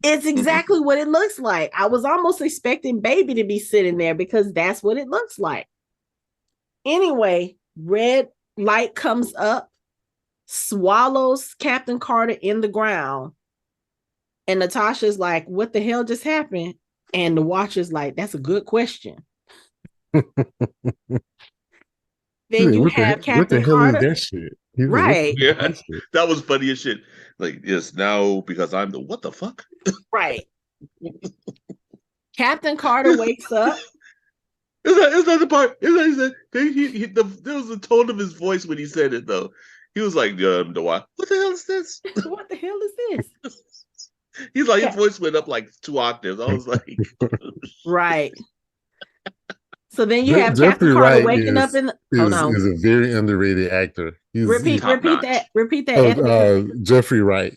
It's exactly what it looks like. I was almost expecting Baby to be sitting there because that's what it looks like. Anyway, red light comes up, swallows Captain Carter in the ground. And Natasha's like, what the hell just happened? And the Watcher's like, that's a good question. Then you have Captain Carter. What the hell is that shit? Right. Yeah, that was funny as shit. Like, yes, now because I'm the what the fuck? Right. Captain Carter wakes up. Is that the part? There was a tone of his voice when he said it, though. He was like, what the hell is this? What the hell is this? He's like, his voice went up like 2 octaves. I was like, right. So then you have Jeffrey Captain Carter Wright waking up in. Is a very underrated actor. Repeat that. Jeffrey Wright.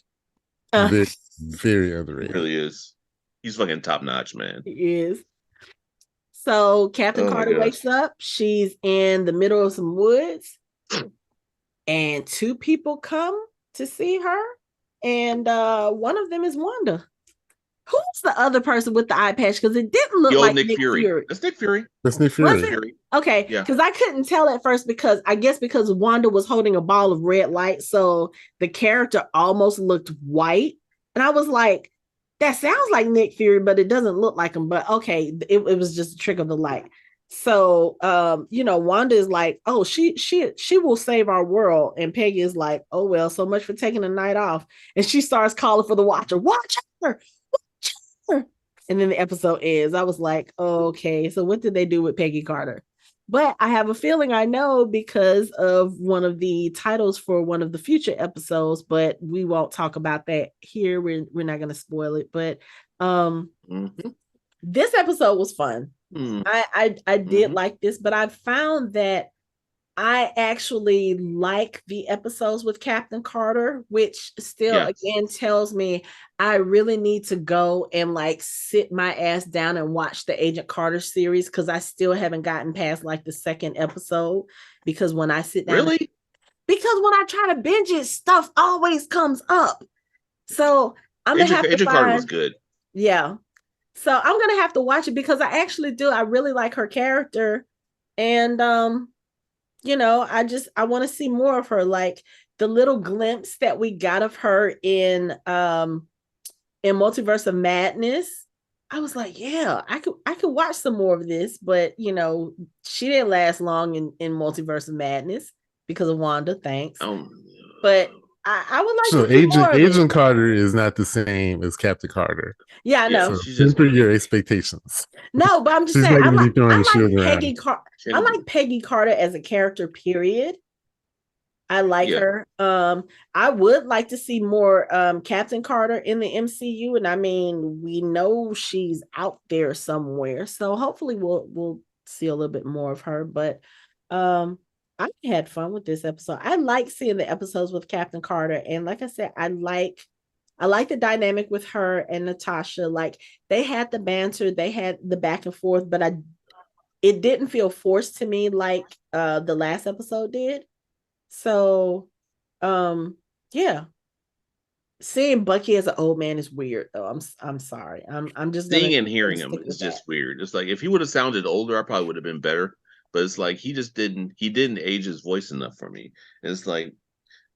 Very underrated. He really is. He's fucking top notch, man. He is. So Captain Carter wakes up. She's in the middle of some woods, and 2 people come to see her, and one of them is Wanda. Who's the other person with the eye patch? Because it didn't look like Nick Fury. That's Nick Fury. That's Nick Fury. Okay, because I couldn't tell at first because Wanda was holding a ball of red light, so the character almost looked white, and I was like, that sounds like Nick Fury, but it doesn't look like him. But okay, it was just a trick of the light. So, Wanda is like, oh, she will save our world. And Peggy is like, oh, well, so much for taking a night off. And she starts calling for the Watcher. Watch her. And then the episode ends. I was like, okay, so what did they do with Peggy Carter? But I have a feeling I know because of one of the titles for one of the future episodes, but we won't talk about that here. We're not going to spoil it. But this episode was fun. I did like this, but I found that I actually like the episodes with Captain Carter, which still again tells me I really need to go and like sit my ass down and watch the Agent Carter series, because I still haven't gotten past like the second episode. Because when I sit down, because when I try to binge it, stuff always comes up. So I'm gonna have to Agent Carter was good. Yeah. So I'm gonna have to watch it because I actually do. I really like her character. And I want to see more of her. Like the little glimpse that we got of her in Multiverse of Madness, I was like, yeah, I could watch some more of this. But she didn't last long in Multiverse of Madness because of Wanda. Thanks. But I would like so to see more of Agent Carter is not the same as Captain Carter. Yeah, I know. So temper your expectations. No, but I'm just saying, I like Peggy Carter as a character, period. I like her. I would like to see more Captain Carter in the MCU, and I mean, we know she's out there somewhere, so hopefully we'll see a little bit more of her. But I had fun with this episode. I like seeing the episodes with Captain Carter, and like I said, I like the dynamic with her and Natasha. Like they had the banter, they had the back and forth, but it didn't feel forced to me like the last episode did. So yeah. Seeing Bucky as an old man is weird though. I'm sorry. I'm just seeing and hearing him is just weird. It's like if he would have sounded older, I probably would have been better. But it's like he didn't age his voice enough for me. And it's like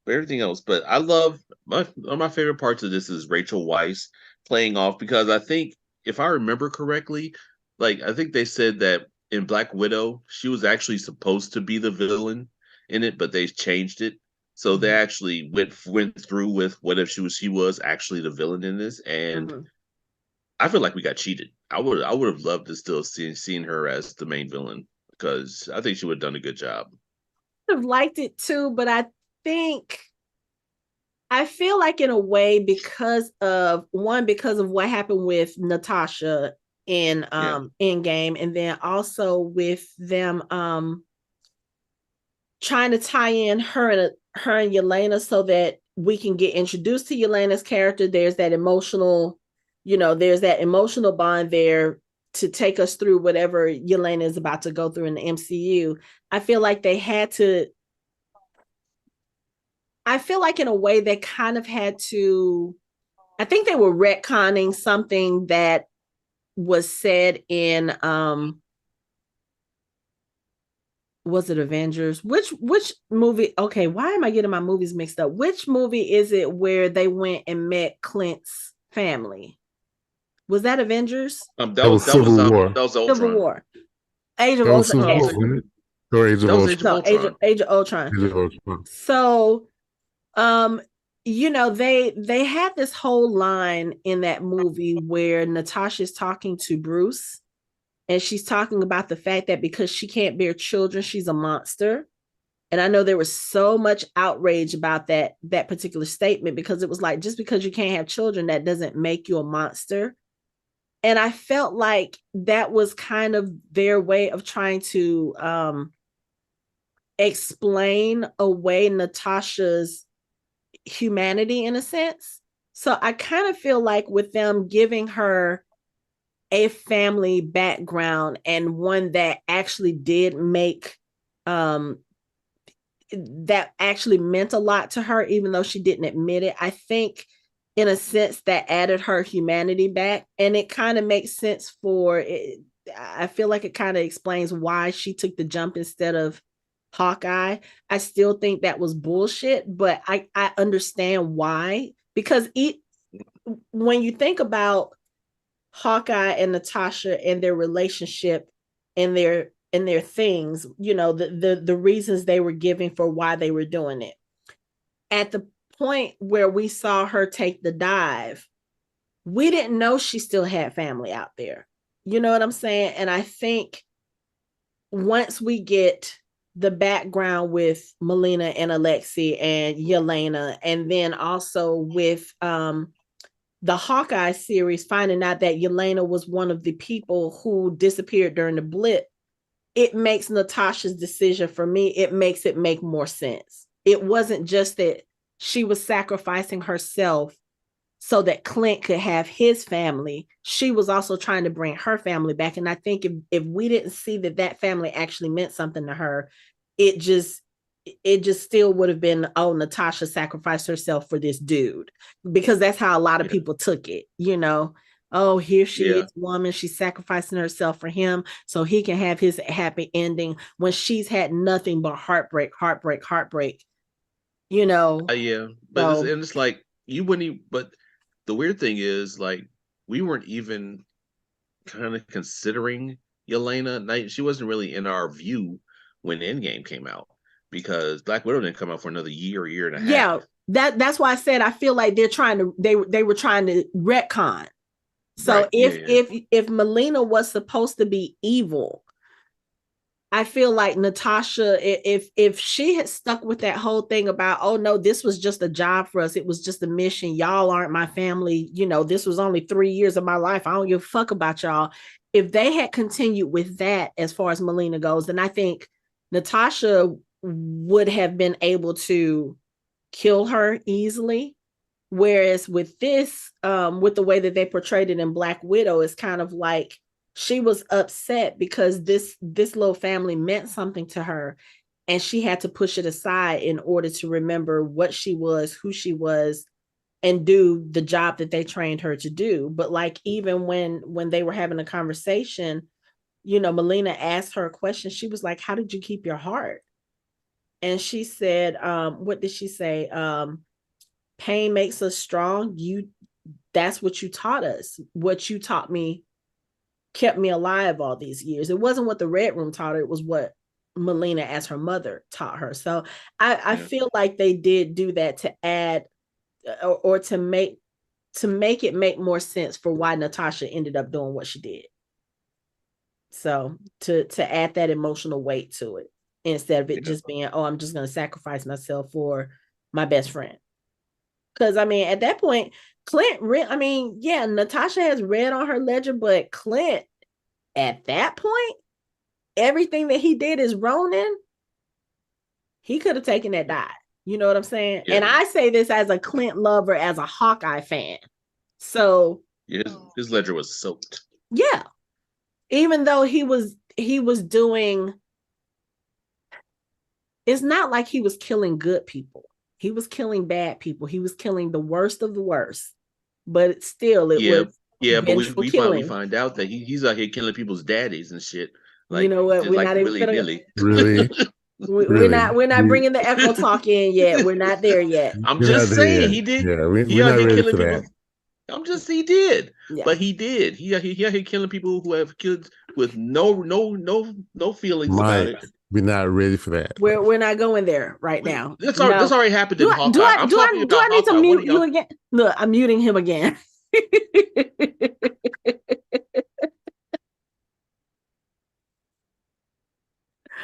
everything else. But I love one of my favorite parts of this is Rachel Weisz playing off, because I think if I remember correctly, like I think they said that in Black Widow, she was actually supposed to be the villain in it, but they changed it. So they actually went through with what if she was actually the villain in this, and I feel like we got cheated. I would have loved to still seen her as the main villain, because I think she would have done a good job. I would have liked it too, but I feel like in a way because of what happened with Natasha in Endgame, and then also with them trying to tie in her and Yelena so that we can get introduced to Yelena's character. There's that emotional bond there to take us through whatever Yelena is about to go through in the MCU. I feel like in a way they kind of had to, I think they were retconning something that was said in was it Avengers? Which movie? Okay, why am I getting my movies mixed up? Which movie is it where they went and met Clint's family? Was that Avengers? That was Civil War. That was Ultron. Civil War. Age of Ultron. Age of Ultron. Age of Ultron. So, they had this whole line in that movie where Natasha's talking to Bruce, and she's talking about the fact that because she can't bear children, she's a monster. And I know there was so much outrage about that particular statement, because it was like, just because you can't have children, that doesn't make you a monster. And I felt like that was kind of their way of trying to explain away Natasha's humanity in a sense. So I kind of feel like with them giving her a family background, and one that actually did make that actually meant a lot to her, even though she didn't admit it. I think in a sense that added her humanity back, and it kind of makes sense for it. I feel like it kind of explains why she took the jump instead of Hawkeye. I still think that was bullshit, but I understand why, because when you think about Hawkeye and Natasha and their relationship and their things, the reasons they were giving for why they were doing it. At the point where we saw her take the dive, we didn't know she still had family out there. You know what I'm saying? And I think once we get the background with Melina and Alexei and Yelena, and then also with the Hawkeye series, finding out that Yelena was one of the people who disappeared during the blip, it makes Natasha's decision, for me, it makes it make more sense. It wasn't just that she was sacrificing herself so that Clint could have his family. She was also trying to bring her family back. And I think if we didn't see that family actually meant something to her, it just still would have been, oh, Natasha sacrificed herself for this dude, because that's how a lot of people took it, oh, here she is, woman, she's sacrificing herself for him so he can have his happy ending, when she's had nothing but heartbreak. Yeah, but so, it's like you wouldn't even, but the weird thing is, like, we weren't even kind of considering Yelena. She wasn't really in our view when Endgame came out, because Black Widow didn't come out for another year and a half. Yeah, that's why I said I feel like they were trying to retcon. So if Melina was supposed to be evil, I feel like Natasha, if she had stuck with that whole thing about, oh no, this was just a job for us, it was just a mission, y'all aren't my family, this was only 3 years of my life, I don't give a fuck about y'all. If they had continued with that as far as Melina goes, then I think Natasha would have been able to kill her easily. Whereas with this, with the way that they portrayed it in Black Widow, it's kind of like she was upset because this little family meant something to her, and she had to push it aside in order to remember what she was, who she was, and do the job that they trained her to do. But like, even when they were having a conversation, Melina asked her a question. She was like, how did you keep your heart? And she said, what did she say? Pain makes us strong. That's what you taught us. What you taught me kept me alive all these years. It wasn't what the Red Room taught her, it was what Melina as her mother taught her. So I feel like they did do that to add or to make it make more sense for why Natasha ended up doing what she did. So to add that emotional weight to it, instead of it just being, oh, I'm just going to sacrifice myself for my best friend. Because I mean, at that point, Clint, Natasha has red on her ledger, but Clint, at that point, everything that he did is Ronin. He could have taken that die. You know what I'm saying? Yeah. And I say this as a Clint lover, as a Hawkeye fan. So his ledger was soaked. Yeah, even though he was doing. It's not like he was killing good people. He was killing bad people. He was killing the worst of the worst. But still, it was. Yeah, but we find out that he's out here killing people's daddies and shit. Like, you know what? We're not even really. We're not bringing the echo talk in yet. We're not there yet. I'm just saying he did. Yeah, we're not ready for that. He did. Yeah. But he did. He out here killing people who have kids with no feelings about it. We're not ready for that. We're not going there right now. That's already happened in Hawkeye. Do I need to mute you again? Look, I'm muting him again.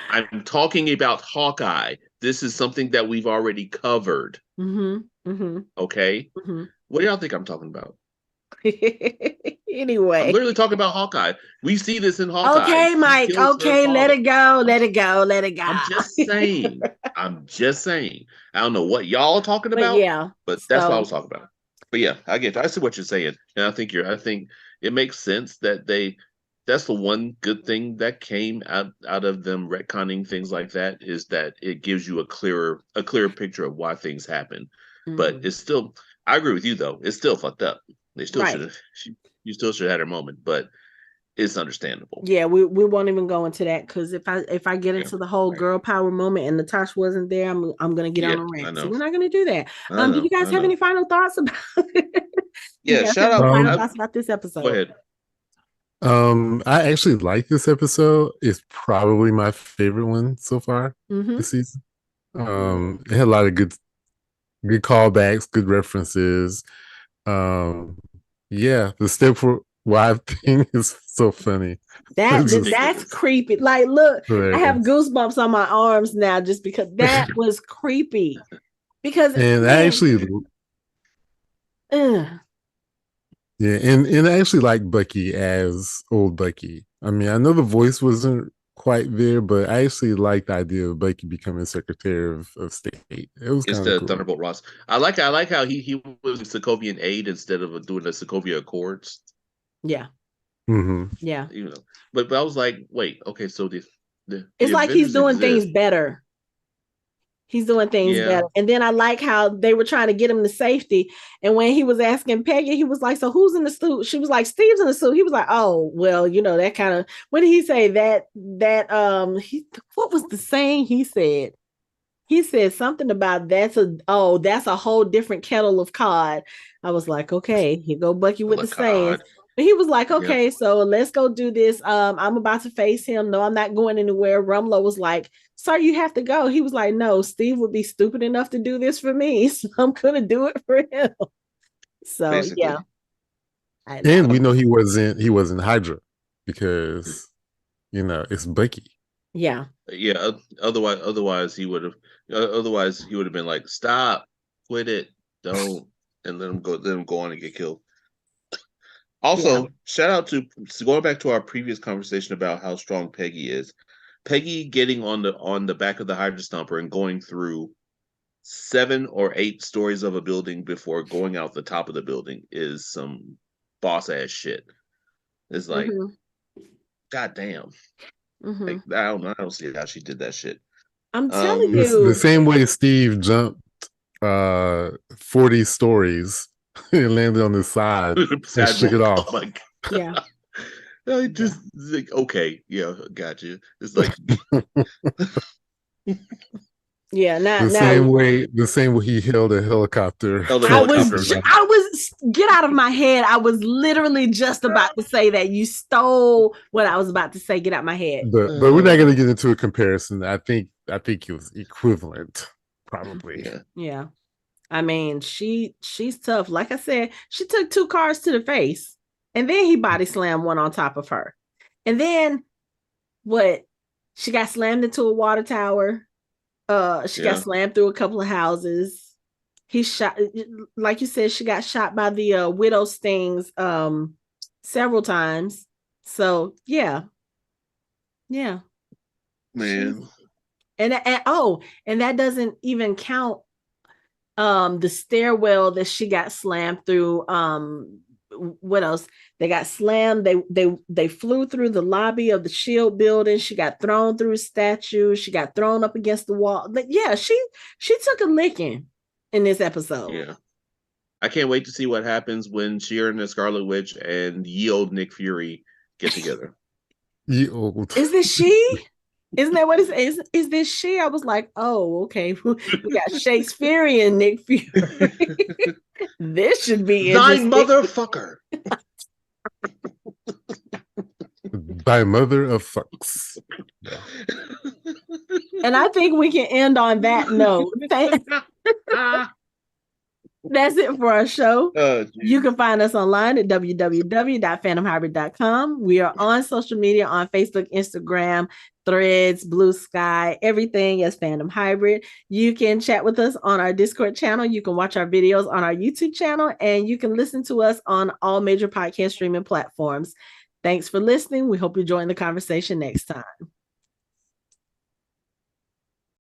I'm talking about Hawkeye. This is something that we've already covered. Mm-hmm. Mm-hmm. Okay. Mm-hmm. What do y'all think I'm talking about? Anyway, I'm literally talking about Hawkeye. We see this in Hawkeye. Okay, Mike. Okay, let it go. I'm just saying. I don't know what y'all are talking about. But that's what I was talking about. But yeah, I see what you're saying, and I think it makes sense that that's the one good thing that came out of them retconning things like that, is that it gives you a clearer picture of why things happen. Mm-hmm. But it's still, I agree with you though. It's still fucked up. They still you still should have had her moment, but it's understandable. Yeah, we won't even go into that, because if I get into the whole girl power moment and Natasha wasn't there, I'm gonna get on a rant. So we're not gonna do that. Do you guys have any final thoughts about? Shout out. Final thoughts about this episode. Go ahead. I actually like this episode. It's probably my favorite one so far this season. It had a lot of good callbacks, good references. The Stepford Wife thing is so funny. That's creepy. Like, look, I have goosebumps on my arms now just because that was creepy. And I actually and I actually like Bucky as old Bucky. I mean, I know the voice wasn't quite there, but I actually like the idea of Bucky becoming Secretary of State. It was kind of Instead of cool. Thunderbolt Ross. I like how he was Sokovian aid instead of doing the Sokovia Accords. Yeah. Mm-hmm. Yeah. You know, but I was like, wait, okay, so it's like Avengers he's doing exist. things better. He's doing things better. And then I like how they were trying to get him to safety. And when he was asking Peggy, he was like, so who's in the suit? She was like, Steve's in the suit. He was like, oh, well, that kind of, what did he say? What was the saying he said? He said something about that's a whole different kettle of cod. I was like, okay, here go Bucky with the sayings. But he was like, okay, so let's go do this. I'm about to face him. No, I'm not going anywhere. Rumlow was like, sir, you have to go. He was like, no, Steve would be stupid enough to do this for me. So I'm gonna do it for him. So basically. Yeah. And we know he wasn't Hydra because it's Bucky. Yeah. Yeah. Otherwise he would have been like, stop, quit it, don't, and let him go on and get killed. Also, shout out to going back to our previous conversation about how strong Peggy is. Peggy getting on the back of the Hydra Stomper and going through 7 or 8 stories of a building before going out the top of the building is some boss ass shit. It's like, god damn. Like, I don't see how she did that shit. I'm telling you, the same way Steve jumped 40 stories and landed on his side and shook it off. Oh my god. Yeah. Just like, okay, yeah, gotcha. It's like yeah, the same way he held a helicopter. I was get out of my head. I was literally just about to say that. You stole what I was about to say. Get out of my head. But we're not going to get into a comparison. I think it was equivalent, probably. Yeah. I mean, she's tough. Like I said, she took 2 cars to the face, and then he body slammed one on top of her. And then she got slammed into a water tower. She got slammed through a couple of houses. He shot, like you said, she got shot by the widow stings several times. So yeah. Man. And that doesn't even count the stairwell that she got slammed through. What else? They got slammed. They flew through the lobby of the Shield building. She got thrown through a statue. She got thrown up against the wall. But yeah, she took a licking in this episode. Yeah. I can't wait to see what happens when she and the Scarlet Witch and ye old Nick Fury get together. Ye old. Is this she? Isn't that what it is? Is this she? I was like, oh, okay. We got Shakespearean Nick Fury. This should be interesting. Thy motherfucker. Thy mother of fucks. And I think we can end on that note. That's it for our show. You can find us online at www.fandomhybrid.com. We are on social media on Facebook, Instagram, Threads, Blue Sky, everything is Fandom Hybrid. You can chat with us on our Discord channel. You can watch our videos on our YouTube channel, and you can listen to us on all major podcast streaming platforms. Thanks for listening. We hope you join the conversation next time.